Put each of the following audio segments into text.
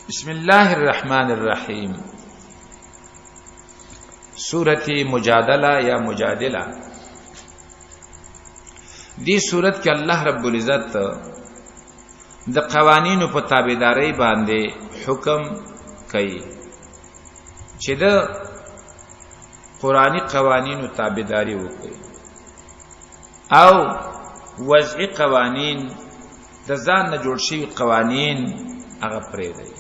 بسم الله الرحمن الرحیم. سورۃ مجادلہ یا مجادلہ. دی سورت کې الله رب العزت د قوانینو په تابعداري باندې حکم کوي چې د قرآنی قوانینو تابعداري وکړي او وضعي قوانین د ځان نه جوړ شوي قوانین هغه پرېږدي.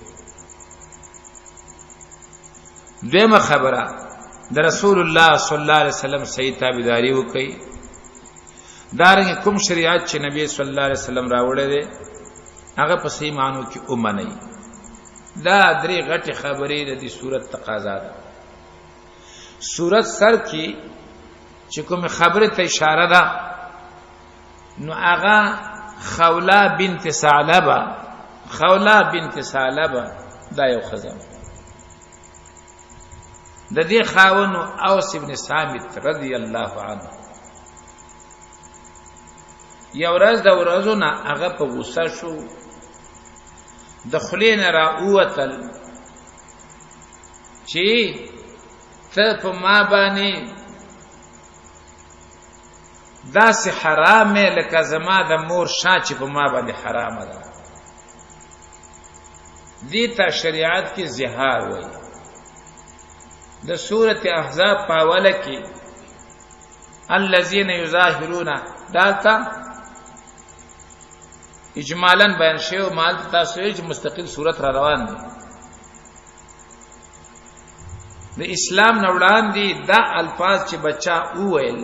دویمه خبره د رسول الله صلی الله علیه وسلم صحیح تابعداري وکړي. دارنګه کوم شریعت چې نبی صلی الله علیه وسلم راوړی دی هغه په صحیح معنو کې ومني. دا درې غټې خبرې د دې صورت تقاضا ده. صورت سر کې چې کوم خبره ته اشاره ده نو هغه خوله بنت ثعلبه دا یو خزانه د دې خاون اوس ابن ثابت رضی الله عنه یو ورځ د ورځو نه هغه په غوسه شو، د خلې نه راووتل چې ته په ما باندې داسې حرامه لکه زما د مور شا چې په ما باندې حرامه ده. دې ته شریعت کې زهار وایي. د سورۃ احزاب په اوله کې الذين يظاهرون دالتا اجمالا بیان شوی، مال تاسو یې مستقل سورۃ را روان دي. د اسلام نه وړاندې دا الفاظ چې بچا وویل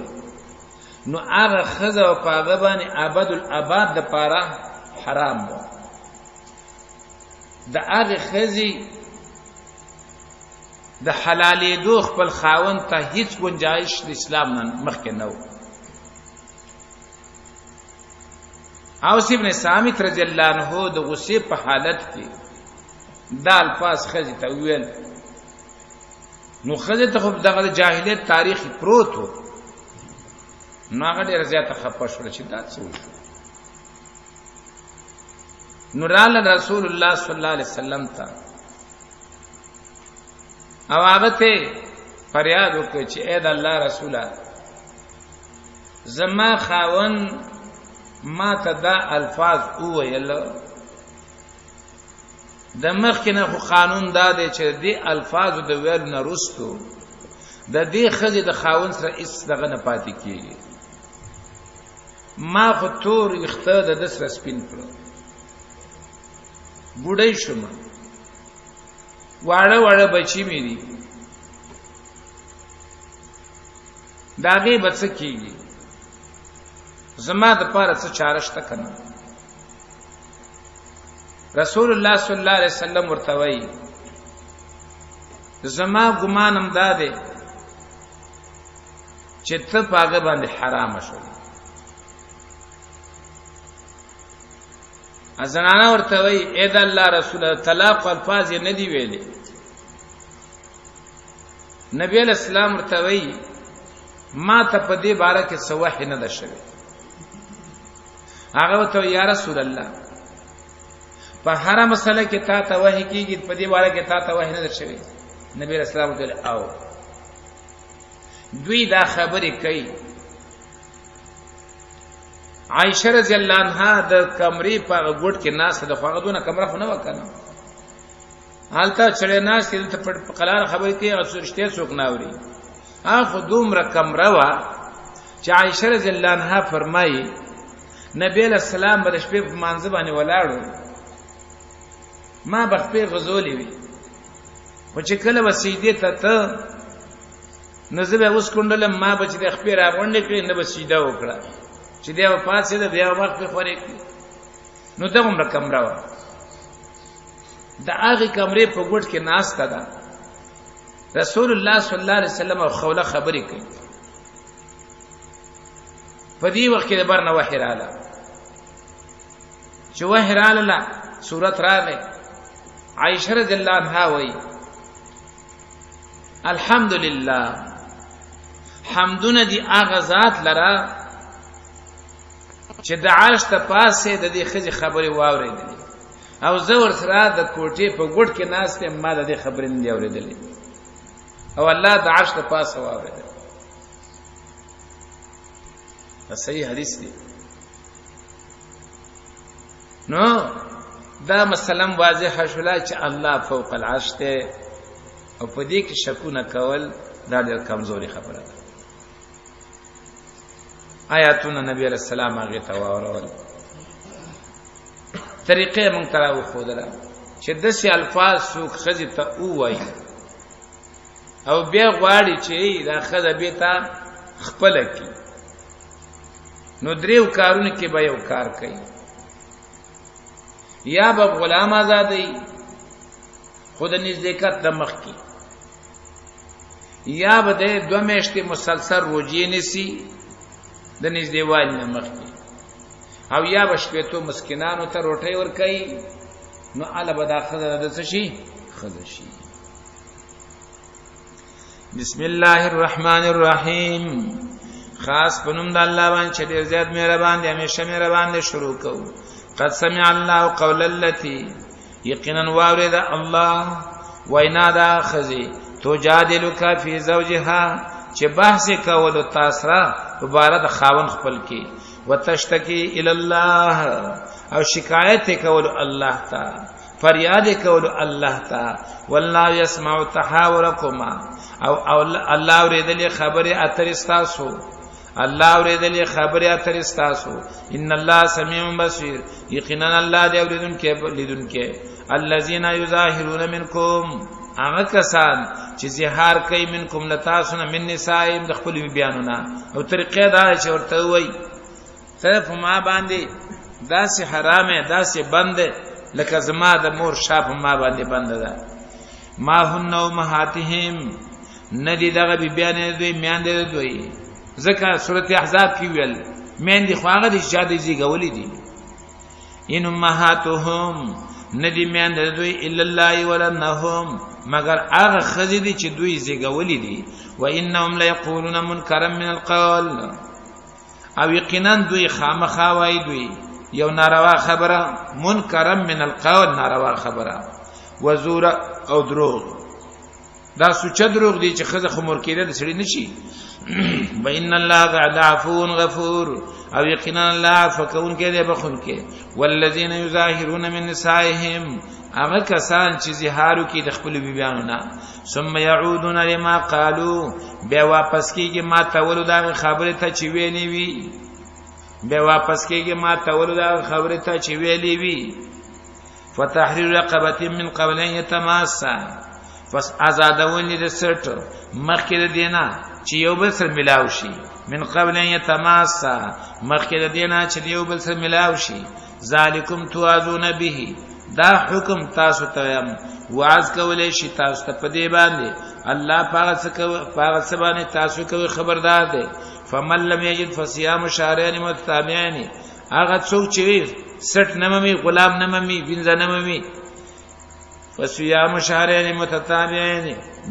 نو هغه خزه او پاغه باندې ابد الاباد د پاره حرام ده. د هغه خزي د حلالې دو خپل خاون ته هیڅ گنجائش د اسلام نه مخکې نه و. اوس ابن ثابت رضی الله عنه د غصې په حالت کې دا الفاظ خزي ته ویل نو خزه ته خو دغه جاهلیت تاریخ پروت و نو هغه ډېر زیاته خپه شول چې دا څه وشو. نو راله رسول الله صلی الله علیه وسلم ته او هغه ته فریاد وکړي چې اې د الله رسوله زما خاون ما ته دا الفاظ وویل، د مخکې نه خو قانون دا دی چې دې الفاظو د ویلو نه وروستو د دې ښځې د خاون سره هېڅ دغه نه پاتې کېږي. ما خو تور ویښته د ده سره سپین کړه، بوډۍ شوم، واړه واړه بچی مې دي، د هغې به څه کېږي؟ زما دپاره څه چاره شته که نه؟ رسول الله صلی الله علیه وسلم ورته وایي زما ګمان هم دا دی چې ته په هغه باندې حرامه شوې. زنانه ورته وایي ای د الله رسوله طلاق الفاظ یې نه دي ویلې. نبی علیہ السلام ورته وایي ما ته په دې باره کې څه وحی نه ده شوې. هغه ورته وایي یا رسول الله په هره مسله کې تا ته وحی کېږي، په دې باره کې تا ته وحی نه ده شوې. نبی علیہ السلام ورته وایي او دوی دا خبرې کوي. عائشہ رضی الله عنها د کمرې په ګوټ کې ناسته ده، خو هغه دونه کمره خو نه وه که نه، هلته چړې ناستې دلته په قلاره خبرې کوي، هغه رښتیا څوک نه اوري. هغه خو دومره کمره وه چې عائشہ رضی الله عنها فرمایي نبی علیہ السلام به د شپې په مانځه باندې ولاړو، ما به خپې غځولې وي، خو چې کله به سجدې ته ته نو زه به اوس کونډلم، ما به چې د خپې راغونډې کړې نه به سجده وکړه چې دی به پاڅېده بیا به وخت پې خورې کړي. نو دغومره کمره وه. د هغې کمرې په ګوټ کې ناسته ده. رسول الله صلی الله علیه وسلم او خوله خبرې کوي. په دې وخت کې د بر نه وحی راغله. چې وحی راغله صورت راغی. عائشہ رضی الله عنها وایي الحمدلله حمدونه دي هغه ذات لره چې د عرش ته پاسه د دې ښځې خبرې واورېدلې او زور سره د کوټې په ګډ کې ناشته ما د خبرې نه دی اورېدلې او الله د عرش په پاسه واورېدل صحیح حدیث دی نو دا مسلم واضح شولا چې الله فوق العرش ته او په دې کې شکونه کول دا ډېر کمزوري خبره ده آیاتونه نبی علیہ السلام هغه ته واورول طریقې مونږ ته راوښودله چې داسې الفاظ څوک ښځې ته ووایي او بیا غواړي چې دا ښځه بې ته خپله کړي نو دریو کارونه کې به یو کار کوي یا به غلام آزادوي خو د نزدېکت د مخکې یا به د 2 میاشتې مسلسل روجې نیسي د نږدېوالي نه مخکې او یا به شپېتو مسکینانو ته روټۍ ورکوي نو هله به دا ښځه د څه شي ښځه شي بسم الله الرحمن الرحیم خاص په نوم د الله باندې چې ډېر زیات مهربان دی همیشه مهربان دی شروع کوو قد سمع الله قول التي یقینا واورید الله وینا دا ښځې تجادلک فی زوجها چې بحث کولو تاسو را مبارک د خاوند خپل کې وتشتکی الی الله او شکایت کولو الله ته فریاد کولو الله ته والله يسمع تحاورکما او الله اوریدلې خبره اترستاسو الله اوریدلې خبره اترستاسو ان الله سمیع بصیر یقینا الله دې اوریدونکو لیدونکو الذين يظاهرون منكم هغه کسان چې زهار کوي منکم لتاسن من نسائم د خپل بیانونه او طریقې دا چې ورته وای طرف ما باندې داسې حرامه داسې بند لکه زما د مور شاپ ما باندې بند ده ما هن امهاتهم ندی دغه بیان دوی میاندې دوی ځکه سورته احزاب کې ویل میاندې خواغه د شادي زیګولې دي ان امهاتهم ندی میاندې دوی الا الله ولنهم مگر هغه خزې دي چې دوی زیګولې دي و انهم لا یقولون منکرا من القول او یقینا دوی خامخا وای دوی یو ناروا خبره منکرا من القول ناروا خبره وزور او دروغ دا سوچ دروغ دي چې خزه خمر کېده د سړي نشي و ان الله عفو غفور او یقینا الله فكون کې ده بخون کې والذین یظاهرون من نسائهم هغه کسان چې زهارو کې د خپل بیانونه ثم يعودون لما قالوا بیا واپس کېږي ما تولو دا خبره ته چې ویلې وی بیا واپس کېږي ما تولو دا خبره ته چې ویلې وی فتحرير رقبه من قبل ان يتماسا پس آزادول دې سرت مخکې د دینا چې یو بل سره ملاو شي من قبل ان يتماسا مخکې د دینا چې یو بل سره ملاو شي ذالکم توازون به دا حکم تاسو ته واعظ کولې شي تاسو ته پدې باندې الله پاغه څه باندې تاسو کوي خبردار دی فمن لم یجد فصيام شهرين متتابعين هغه څوک چې سټ نممي غلام نممي بنځ نممي فصيام شهرين متتابعين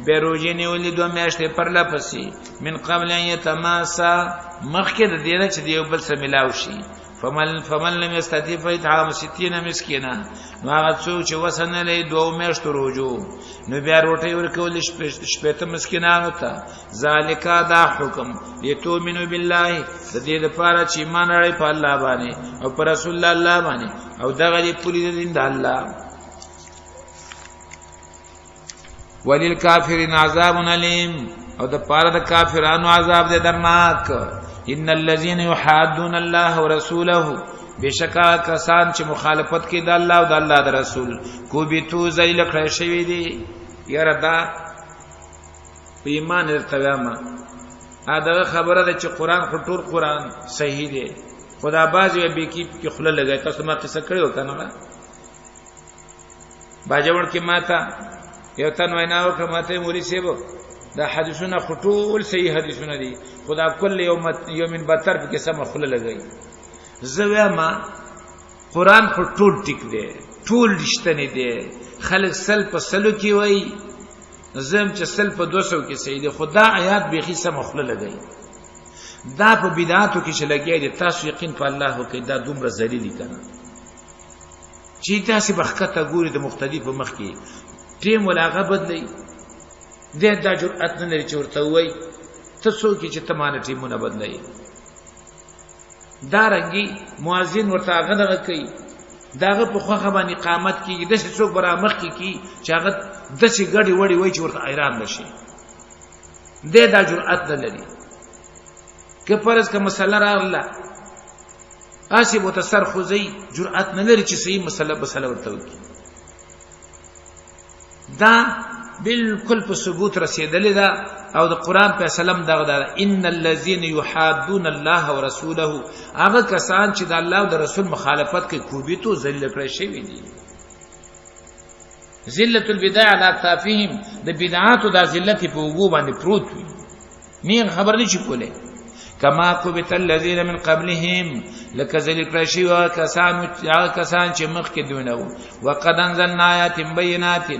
بروجين ولې 2 میاشتې پر لپسي من قبل ان يتماسا مخکې د دې چې دیو بل سره ملاو شي فمن لم يستطيع فإطعام 60 مسكينا نو هغه څوک چې وسن لې 2 میاشتې روزو نو بیا روټي ورکول شپته مسکینانو ته ذالک دا حکم یتومنو بالله د دې لپاره چې ایمان لري په الله باندې او پر رسول الله باندې او دغه دې پوری دین د الله وللکافرین عذاب الیم او د پاره د کافرانو عذاب دې درناک ان الذين يحادون الله ورسوله بشکا کسان چې مخالفت کوي د الله او د الله د رسول کو به تو زیل کړی شوی دی یاره دا په ایمان ارتوامه دا خبره ده چې قران خطور قران صحیح دی خدا بازي به کې خله لګای تاسو ما قصه کړو کنه باجوړ کې ماته یو تن وینا وکړه ماته مولوی سیبو دا حدیثونه خطول صحیح حدیثونه دي خدا کل یومن بتر په قسم خله لګای زویا ما قران خطول ټیک دی ټول رښتینی دی خلک سل په سلو کې وای زم چې سل په 200 کې صحیح دی خدا آیات به خصه خله لګای دا په بدعاتو کې چې لګای دي تاسو یقین په الله کې دا دومره ذلیلی کنه چې تاسو بخکته ګوري د مختلفو مخ کې ټیم ولاغه بدلی د دا جرأت نه لري چې ورته وای ته څوک چې تمانه ټیمونه بدلای دا رنګي مؤذن ورته هغه دغه کوي داغه په خوخه باندې قامت کیږي د څوک برامخ کی چې هغه د څه غړي وړي وای چې ورته ایران نشي د دا جرأت نه لري که فرض کا مسله را الله اسی متصر خوځي جرأت نه لري چې صحیح مسله ورته وکړي دا بالکل په ثبوت رسیدلې ده او د قران په سلام دغه ده ان الذين يحادون الله ورسوله هغه کسان چې د الله او د رسول مخالفت کوي کوبي تو ذل کړی شوی دي ذلت البدع على تافهم د بدعات او د ذلت په وګو باندې پروت وي نه خبر نشي کوله کما کوبت الذين من قبلهم لك ذل کړی شوی کسان چې مخکې دونه وقد انزلنا آیات بینات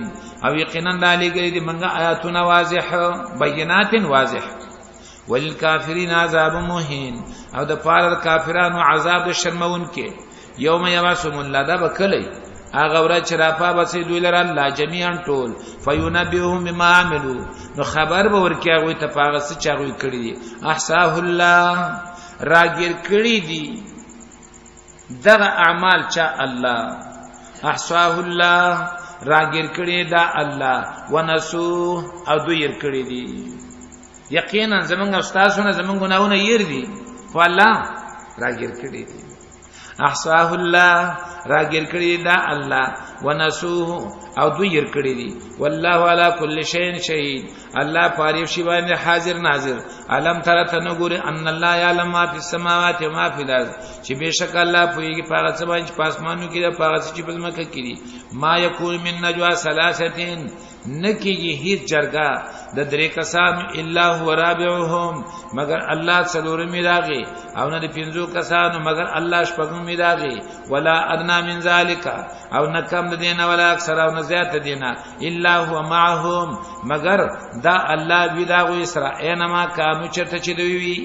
او یقینا دالیګری دی منګه آیاتونه واضح بینات واضح والکافرین عذاب مهین او د پاره کافرانو عذاب شرمون کې یوم یبعثهم الله دا بکلی هغه ورځ چې راپا بسې دوی لره الله جميعا ټول فینبئهم بما عملوا نو خبر به ورکیا وي ته پاغه څه چاوي کړی دي احصاه الله راګر کړی دي دغه اعمال چا الله احصاه الله راګر کړی دا الله ونسو او دوی ير کړی دي یقینا زمونږ استادونه زمونږ ګناونه ير دي والله راګر کړی دي احصاه الله راګر کړی دا الله ونسوه او دوی ير کړی دي والله على كل شيء شهيد الله پاره شی باندې حاضر ناظر علم تر تنګور ان الله يعلم ما في السماوات وما في الارض چې بشک الله پويږي پاغه څه باندې پاسمانو کې دا پاغه چې په مکه کې دي ما يكون من نجوا ثلاثه نکیږي هیڅ جرګه د درې کسانو الا هو رابعهم مگر الله څلور میراغي او نه پنځو کسانو مگر الله شپږم میراغي ولا ادنا من ذلك او نکم دینه ولا اکثر او نه زیات دینه الا هو معهم مگر دا الله وی دا غو اسرا اینما کانو چرته چي دوی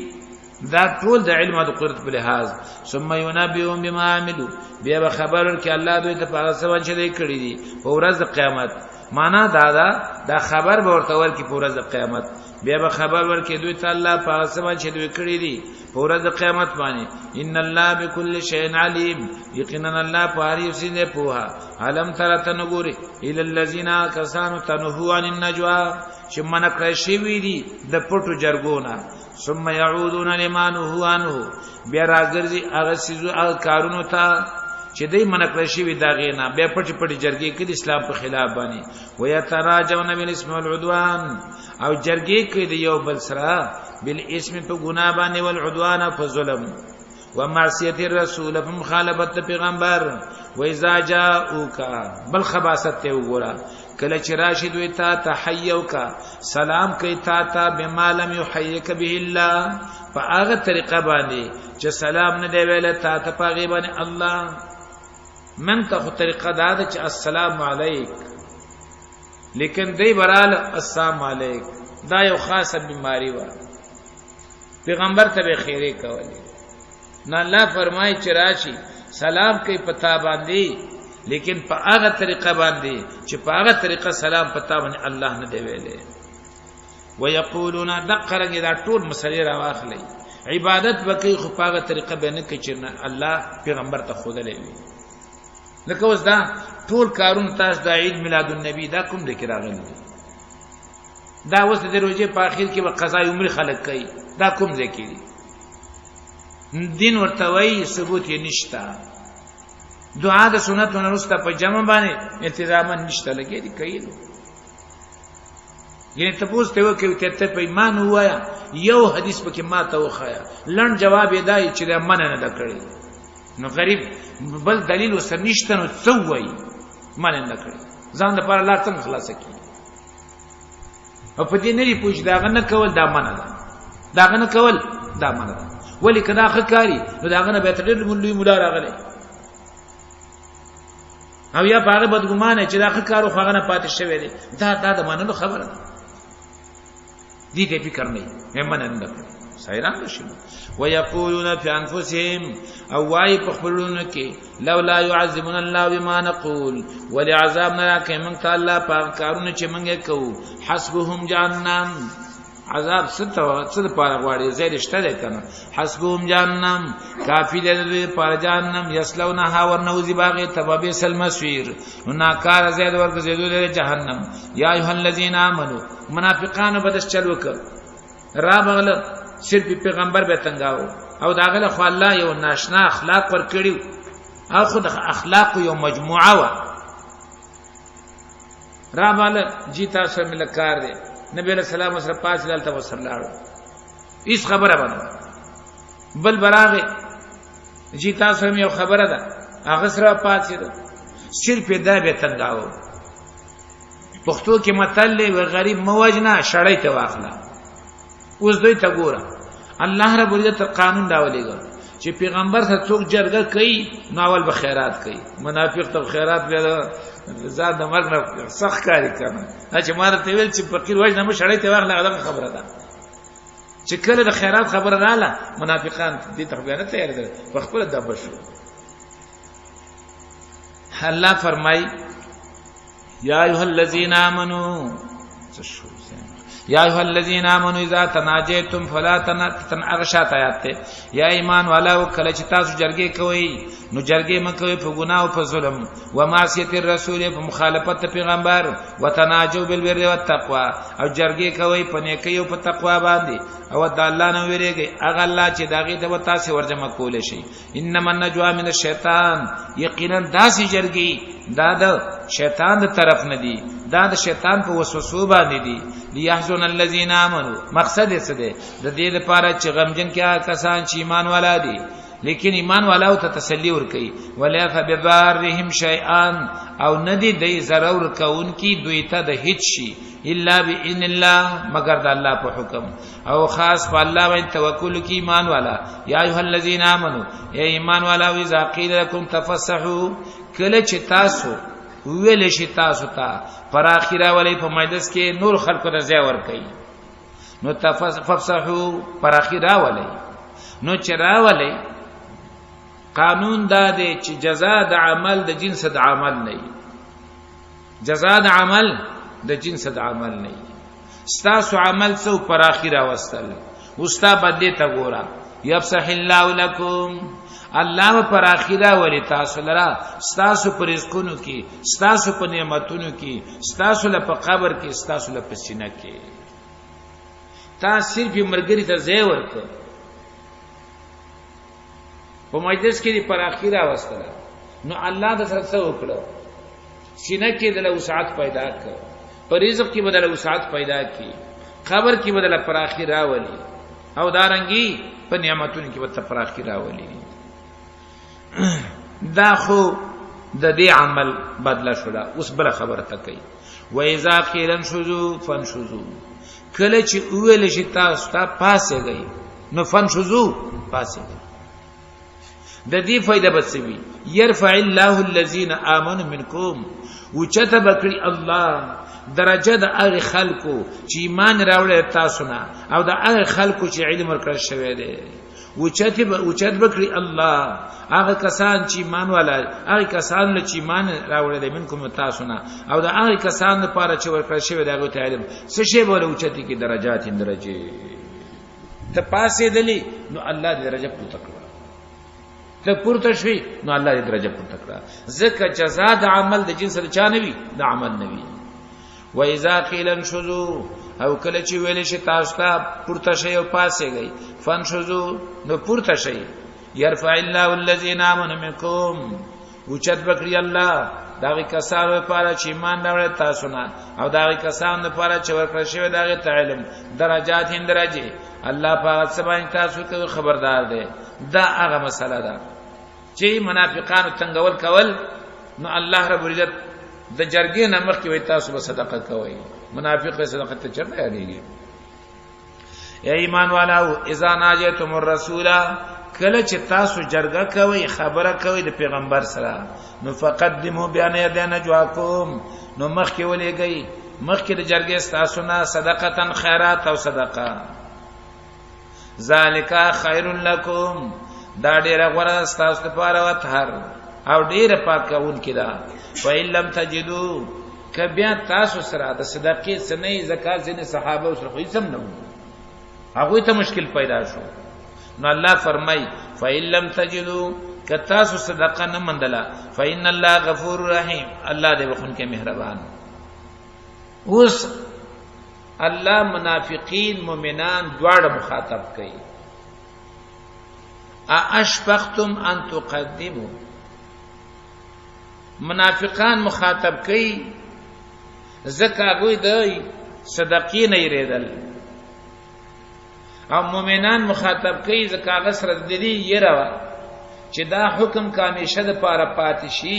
دا ټول د علم او د قدرت په لحاظ ثم ينبئهم بما عملوا بیا خبر ورکړي الله دوی ته په څه باندې دی کړی دي په ورځ د قیامت معنا دا خبر به ورته ورکړي په ورځ د قیامت بیا به خبر ورکړي دوی ته الله په څه باندې دی کړی دي په ورځ د قیامت باندې ان الله بكل شيء عليم یقینا الله په هر یو څه دی پوها علم تر تنګوري الى الذين كسانوا تنهوا عن النجوا چې من کړی شي وی دي د پټو جرګونه ثم يعودون لما نهوا عنه بیا راګرځي هغه سيزو هغه کارونو ته چې دای منکړی شي دا غینا بیا پټي پټي جرګې کې د اسلام په خلاف باندې ويتراجون بالاسم والعدوان او جرګې کې د یو بل سره بالاسم په ګناه باندې والعدوان په ظلم ومعصیت الرسول په مخالفت پیغمبر واذا جاءوك بل خباست ته وګوره کله چې راشد وي تا تحیو کا سلام کوي تا بما لم يحييك به الله په هغه طریقه باندې چې سلام نه دی ویل تا ته پاغي باندې الله من ته طریقه دا ده چې السلام علیک لیکن دی برال السلام علیک دا یو خاصه بیماری و پیغمبر ته به خیره کوي نه الله فرمایي چې راشي سلام کوي پتا باندې لیکن په هغه طریقه باندې چې په هغه طریقه سلام پتا باندې الله نه دی ویلې ويقولون دقرګ دا ټول مسلې را واخلې عبادت وکي خو په هغه طریقه باندې کې چې الله پیغمبر ته خود لوي لکه اوس دا ټول کارون تاسو د عید میلاد النبی دا کوم د کراغلی دا اوس د روزه په اخر کې به قضا عمر خلق کوي دا کوم ذکر دي دین ورته وایي ثبوت یې نشتا دعا د سنتونو رسته په جمع باندې التزام نشته لګي دي کوي یعنی تاسو ته وکړو ته په ایمان وایا یو حدیث پکې ما ته وخایا لړ جواب یې دای چې د من نه کړی نو غریب بل دلیل وسنشته نو څووي من نه کړی ځان د پر الله څنګه خلاص کی او په دې نه پوښ داغه نه کول دا من ده داغه نه کول دا من ده ولی کدا خکاری نو داغه نه به تر لوی مولا راغلی او یا پاره بدګمانه چې دا خکارو خغه نه پاتې شوی دی دا د منلو خبره دي دې فکر نه مې من نه سایران بشي ويقولون في انفسهم او واي پخپلون کې لولا يعذبنا الله بما نقول ولعذابنا كمن الله پاک کارونه چې منګه کوو حسبهم جهنم عذاب ست پاره غواړي زیر شته ده کنه حسبهم جهنم کافی ده پر جهنم یسلونها ورنوزی باغی تبابی سلمسویر ناکار زید ورک زیدو ده جهنم یا ایها الذین آمنو منافقان بدش چلوک را بغل صرف پیغمبر به تنگاو او داغله خو الله یو ناشنا اخلاق ور کړیو او خود اخلاق یو مجموعه وا را بغل جیتا سره ملکار ده نبی علیہ السلام سره پاس دلته وسلاړو هیڅ خبره باندې بل براغه جی تاسو هم یو خبره ده هغه سره پاس دي صرف دا به تنگاو پښتو کې متل له غریب موجنا شړای ته واخلا اوس دوی ته ګوره الله رب عزت قانون داولېګو چې پیغمبر ته څوک جرګه کوي نو اول به خیرات کوي منافق ته خیرات به زاد مرګ نه سخت کاری کنه چې ماره ته ویل چې فقیر وای نه شړای ته واخله هغه خبره ده چې کله د خیرات خبره رااله منافقان دې ته بیان تیار دي په خپل دبر شو الله فرمای یا ایها الذین آمنو یا ایها الذین آمنوا اذا تناجیتم فلا تنغشات آیات ته یا ایمان والاو کله چې تاسو جرګې کوئ نو جرګې مکوئ په ګناه او په ظلم و معصیت الرسول په مخالفت پیغمبر وتناجوا بالبر والتقوى او جرګې کوئ په نیکی او په تقوا باندې او د الله نه ویریږي هغه الله چې داغه ته تاسو ورجمع کول شي انما النجوا من الشیطان یقینا داسې جرګې دا د شیطان د طرف نه دي دا د شیطان په وسوسو باندې دي ليحزن الذين امنوا مقصد یې څه دی د دې لپاره چې غمجن کې کسان چې ایمان والا دي لیکن ایمان والا او ته تسلی ور کوي ولا فبضارهم شيئا او ندي د ضرر کون کی دوی ته د هیڅ شي الا باذن الله مگر د الله په حکم او خاص په الله باندې توکل کی ایمان والا یا ایه الذین آمنو ای ایمان والا اذا قیل لكم تفسحوا کله چې تاسو ویل شي تاسو ته پر اخیره ولې په مجلس کې نور خلکو ته ځای ور کوي نو تفسحوا پر اخیره ولې نو چرا ولې قانون دا دی چې جزاء د عمل د جنس د عمل نه جزاء د عمل د جنس د عمل نه ستاسو عمل څو پر اخیره وستل وستا بدې ته ګورا یفسح الله لكم الله پر اخیره ولی تاسو لرا ستاسو پر رزقونو کې ستاسو په نعمتونو کې ستاسو له په قبر کې ستاسو له پسینه کې تاسو صرف مرګري ته ځای ورکړه په مجلس کې پر اخیره واستله نو الله د سره څه وکړو سینه کې د وسعت پیدا کړ پر رزق کې بدل وسعت پیدا کی قبر کې بدل پر اخیره ولی او دارنګي په نعمتونو کې بدل پر اخیره ولی دا خو د دې عمل بدله شولا اوس بل خبره تکي و اذا قيل انشزوا فانشزوا کله چې ویل شي تاسو ته پاسه گئی نو فانشزوا پاسه د دې فائدہ بسوي يرفع الله الذين امنوا منكم وچته بکړي الله درجه د هغه خلکو چې ایمان راوړل تاسو نه او د هغه خلکو چې علم ورکړل شوی دی وچت بکړي الله هغه کسان چې ایمان والا هغه کسان له چې ایمان راوړل دي منکم تاسو نه او د هغه کسان لپاره چې ورکړل شوی دی هغه ته علم څه شی بوله وچتي کې درجات درجه ته پاسې دلی نو الله دې درجه پورته کړه ته پورته شوي نو الله دې درجه پورته کړه ځکه جزاء د عمل د جنس د چا نوي د عمل نوي و اذا قيل انشزوا او کله چې ویل شي تاسو ته پورته شي او پاسه گئی فانشزوا نو پورته شي يرفع الله الذين امنوا منكم وچت بکړي الله داغه کسانو لپاره چې ایمان راوړل تاسو نه او داغه کسانو لپاره چې ورکړل شوی داغه تعلم درجات درجه الله پاک سبحانه تاسو ته خبردار دی دا هغه مسله ده چې منافقانو څنګه کول نو الله رب العزت د جرګې نه مخکې وي تاسو به صدقه کوئ منافق صدقه ته چرته یادېږي ای ایمان والو اذا ناجیتم الرسول کله چې تاسو جرګه کوئ خبره کوئ د پیغمبر سره نو فقدموا بین یدی نجواکم نو مخکې ولېږئ مخکې د جرګې تاسو نه صدقه خیرات او صدقه ذالک خیر لکم دا ډیره غوړه ستاسو لپاره وطهر او ډیره پاکون کړه فإن لم تجدوا کبیا تاسو سره د صدقې سنې زکات سنې صحابه سره خو سم نه هغه ته مشکل پیدا شو نو الله فرمای فإن لم تجدوا کتاسو صدقه نه مندلا فإن الله غفور رحیم الله دې بخون کې مهربان اوس الله منافقین مومنان دواړه مخاطب کوي اشفقتم ان تقدموا منافقان مخاطب کوي زکه غوي د صدقې نه یریدل او مومنان مخاطب کوي زکه غسر د دې یره چې دا حکم کامیشه د پاره پاتې شي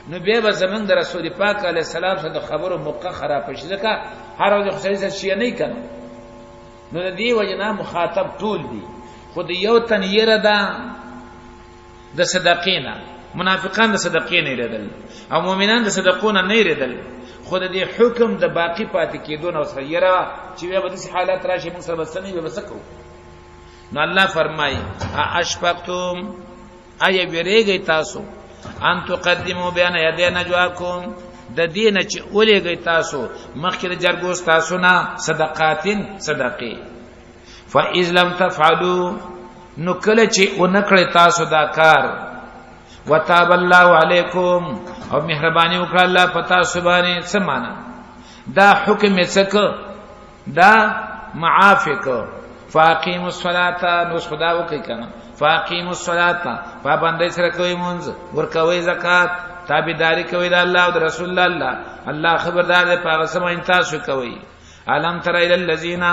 نو به به زمنګ د رسول پاک علیه السلام سره خبرو موقع خراب شي ځکه هر ورځ خصوصي شي نه کړي نو د دې وجنا مخاطب ټول دي خود یو تن یره ده د صدقینا منافقان د صدقین یریدل او مؤمنان د صدقونه نه یریدل خود دې حکم د باقی پاتې کېدون او سره چې به د حالات راشي موږ سره بسنی به بسکو نو الله فرمایي اشفقتم ای ویریږي تاسو ان تقدمو بیان یدی نجواکم د دینه چې اولېږي تاسو مخکې د جرګوس تاسو نه صدقاتین صدقې فاذ لم تفعلوا نو کله چې اونکړی تاسو دا کار وتاب الله علیکم او مهرباني وکړه الله پتا سبحانه سمانا دا حکم څک دا معافق فاقیموا الصلاة نو خدا وکي کنه فاقیموا الصلاة پابندۍ سره کوي مونږ ورکوي زکات تابعداري کوي د الله او د رسول الله الله خبردار دی پاغه سم تاسو کوي علم تر الى الذين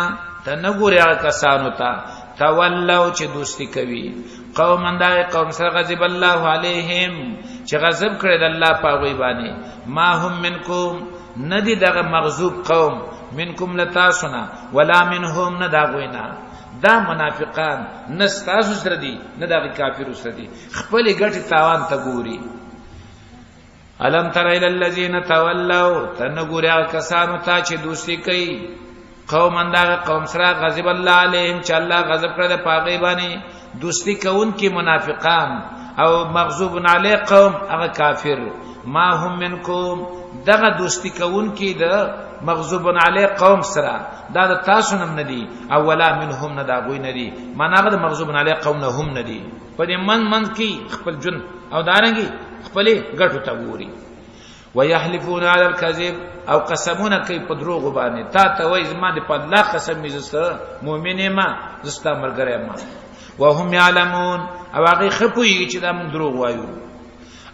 تنغور یا کسانو ته تولوا چې دوستی کوي قوم اندای قوم سره غضب الله علیهم چې غضب کړی د الله پاغوي باندې ما هم منکم ندی دغه مغضوب قوم منکم لتاسنا ولا منهم نداغوینا دا منافقان نستاسو سره دي نه دا کافر سره دي خپل ګټ تاوان ته ګوري الم تر الى الذين تولوا تنغوریا کسانو ته چې دوستی کوي قوم انداغه قوم سره غضب الله علیهم چې الله غضب کړی د پاغي باندې دوستی کوون کې منافقان او مغضوب علی قوم هغه کافر ما هم منکم دغه دوستی کوون کې د مغضوب علی قوم سره دا د تاسو نم ندي او ولا منهم نه دا غوي ندي معنا د مغضوب علی قوم نه هم ندي په دې من کې خپل جن او دارنګي خپل ګټو ته ګوري ويحلفون على الكذب او قسمونه کوي په دروغ باندې تا ته وای زما د په الله قسم زسته مؤمنه ما زسته مرګره ما وهم يعلمون او هغه خپوي چې دا موږ دروغ وایو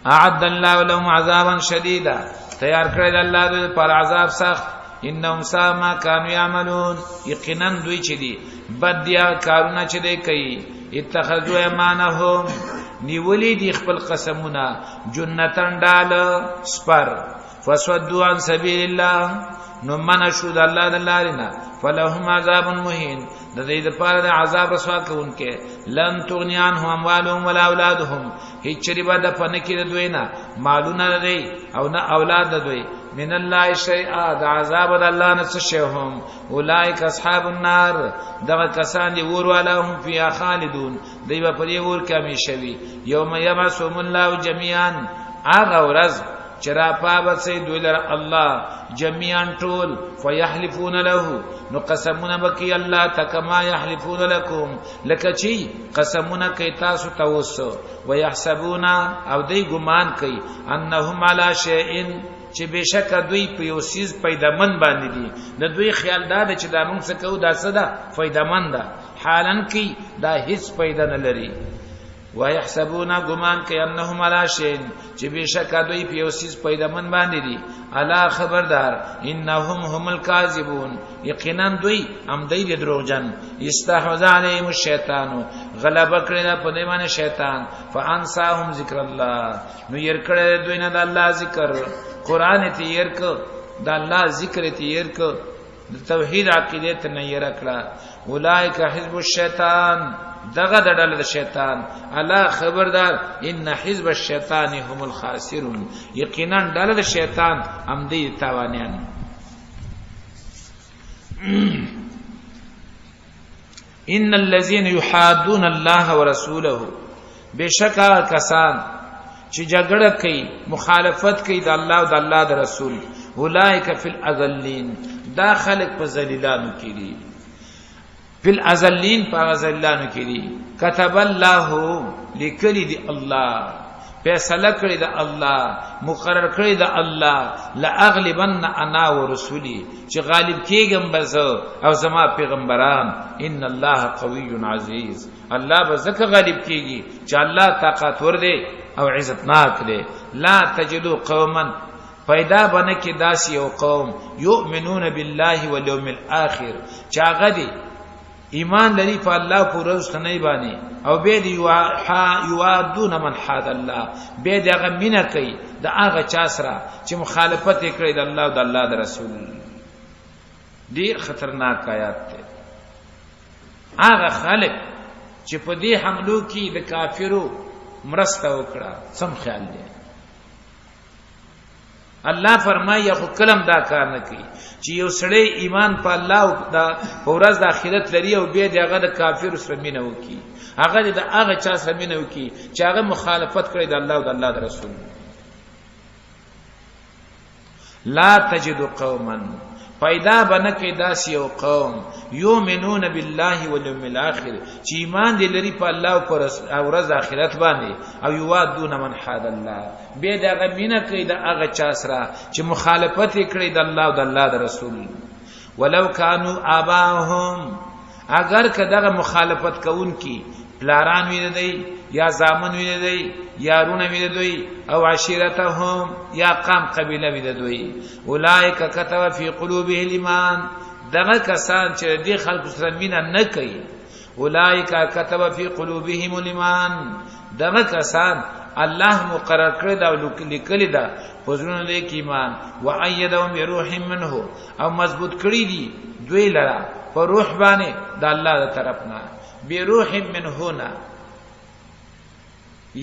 اعد الله لهم عذابا شديدا تیار کړی د الله پر عذاب سخت انهم سما كانوا يعملون یقینا دوی چې دي بدیا کارونه چې دی کوي اتخذوا ایمانهم نیولی دی خپل قسمونه جنتن ډال سپر فسودوا عن سبيل الله نو منشود الله دلارینا فلهم عذاب مهین د دې لپاره د عذاب رسوا کوونکې لن تغني عنهم اموالهم ولا اولادهم هیڅ چریبا د فنکی د دوی نه مالونه دی او نه اولاد د دوی من الله شیئا د عذاب د الله نه څه شهم اولئک اصحاب النار دغه کسان دي ور ولهم فی خالدون دی په دې ور کې همیشوي یوم یبعثهم الله جميعا اغه ورځ چرا پابسه دویلر الله جميعا طول فيحلفون له نو قسمونه بکی الله تکما يحلفون لكم لکچی قسمونه کوي تاسو توسو ويحسبون او دی ګمان کوي انهم على شيء چې بشک دوی په یو سیز پیدامن باندې دي د دوی خیال دا چې دا موږ څه کوو دا څه ده پیدامن ده حالن کې دا هیڅ پیدا نه لري ويحسبون غمان کوي انهم على شيء چې بشک دوی په یو سیز پیدامن باندې دي الا خبردار انهم هم الكاذبون یقینا دوی هم دی دروغجن استحوذ عليهم الشیطان غلبه کړل په دې باندې شیطان فانساهم ذکر الله نو ير کړل دوی نه د الله ذکر قران ته ير ک د الله ذکر ته ير ک د توحید عقیده ته نه ير کړه اولئک حزب الشیطان دغه دړل د شیطان الا خبردار ان حزب الشیطان هم الخاسرون یقینا دړل د شیطان هم دي تاوانیان ان الذين يحادون الله ورسوله بشکا کسان چې جګړه کوي مخالفت کوي د الله او د الله د رسول اولئک فی الاذلین دا خلق په ذلیلانو کې دي فی الاذلین په ذلیلانو کې دي كتب الله لیکلی دی الله فیصله کړی د الله مقرر کړی د الله لاغلبن انا ورسولی چې غالب کېږم بزو او زما پیغمبران ان الله قوی عزیز الله به زکه غالب کېږي چې الله طاقت ور دی او عزتناک دی لا تجدو قوما پیدا بنه کې داسې یو قوم یؤمنون بالله والیوم الاخر چې هغه دی ایمان لري په الله پر ورځ نه باندې او به دی یوادون من حاد الله به دی هغه مینا کوي د هغه چا سره چې مخالفت کوي د الله او د الله د رسول ډیر خطرناک آیات ده هغه خلق چې په دې حملو کې د کافرو مرسته وکړه سم خیال دی الله فرمایي خو کلم دا کار نه کوي چې یو سړی ایمان په الله او د ورځ د آخرت لري او به دغه د کافر سره مینه وکي هغه د هغه چا سره مینه وکي چې هغه مخالفت کړي د الله او د الله د رسول لا تجد قوما پیدا بنه کې داس یو قوم یؤمنون بالله والیوم الاخر چې ایمان دې لري په الله او ورځ آخرت باندې او یوادون من حاد الله به دغه مینه کوي د هغه چا سره چې مخالفت کړي د الله او د الله د رسول ولو کانوا آباهم اگر کداغه مخالفت کوونکی پلاران ویني دی یا زامن ویني دی یارونه ویني دی او عشیرتهم یا قام قبیله ویني دی اولئک كتب فی قلوبهم الايمان دغه کسان چې دې خلق سره مینه نه کوي اولئک كتب فی قلوبهم الايمان دغه کسان الله مقرر کړی دا لیکلی دا پزړونو لیک ایمان وایدهم بروح منه او مضبوط کړی دي دوی لرا په روح باندې د الله تر طرفنا بروح منه نه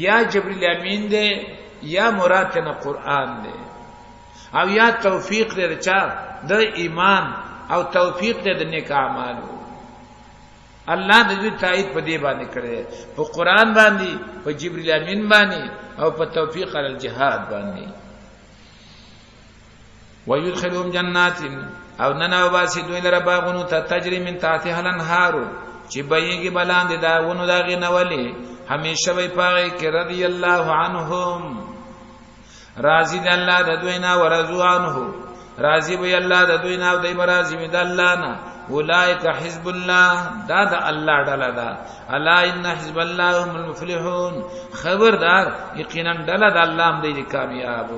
یا جبرئیل امین دے یا مراد نه قران دے او یا توفیق دې چا د ایمان او توفیق دې د نیک اعمال الله دې تایید په دې باندې کړی په قران باندې په جبرئیل امین باندې او په توفیق علی الجهاد باندې ويدخلهم جنات او ننو باسی دوی لره باغونو ته تجری من تحتها الانهار چې بېږي بلاندې دا ونو دا غنولې همیشه وي پاره کې رضی الله عنهم راضی د الله د دوی نه ورضو عنه راضی وي الله د دوی نه او دای راضی وي د الله نه اولئک حزب الله دا د الله ډله ده الا ان حزب الله هم المفلحون خبردار یقینا ډله د الله هم دی کامیاب